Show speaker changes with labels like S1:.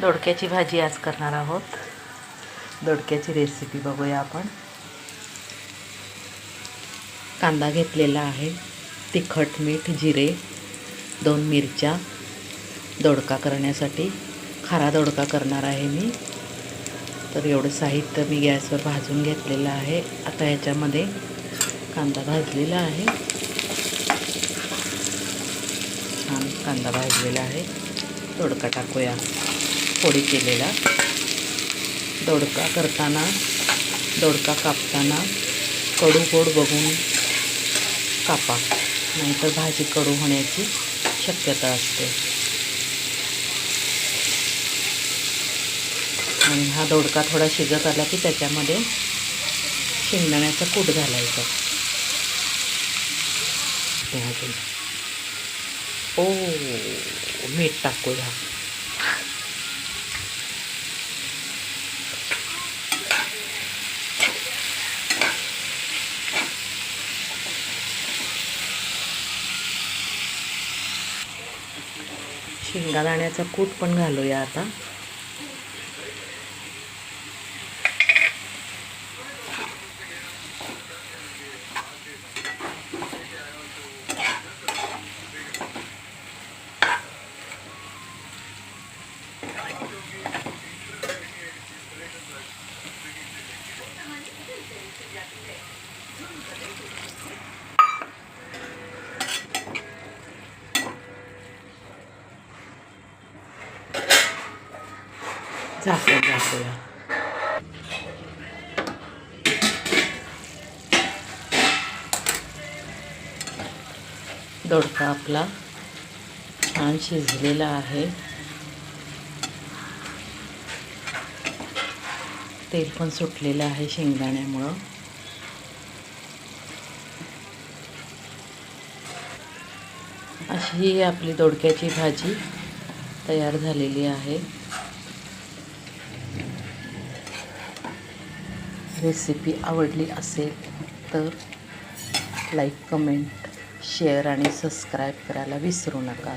S1: दोडक्याची भाजी आज करणार आहोत। दोडक्याची रेसिपी बघूया आपण। कांदा घेतलेला आहे, तिखट, मीठ, जिरे, 2 मिरच्या, दोडका करण्यासाठी खारा दोडका करणार आहे मी। तर एवढं साहित्य मी गॅसवर भाजून घेतलेलं आहे। आता याच्यामध्ये कांदा भाजलेला आहे, छान कांदा भाजलेला आहे। दोडका टाकूया, फोडी केलेला। दोडका करताना, दोडका कापताना कडू गोड बघून कापा, नाहीतर भाजी कडू होण्याची शक्यता असते। आणि हा दोडका थोडा शिजत आला की त्याच्यामध्ये शेंगदाण्याचा कूट घालायचा। मीठ टाकूया। शेंगदाण्याचा कूट पण घालूया आता। झाकूया। दोडका आपला छान शिजलेला आहे। तेल पण सुटलेलं आहे शेंगदाण्यामुळं। अशी ही आपली दोडक्याची भाजी तयार झालेली आहे। रेसिपी आवडली असेल तर लाईक, कमेंट, शेअर आणि सबस्क्राईब करायला विसरू नका।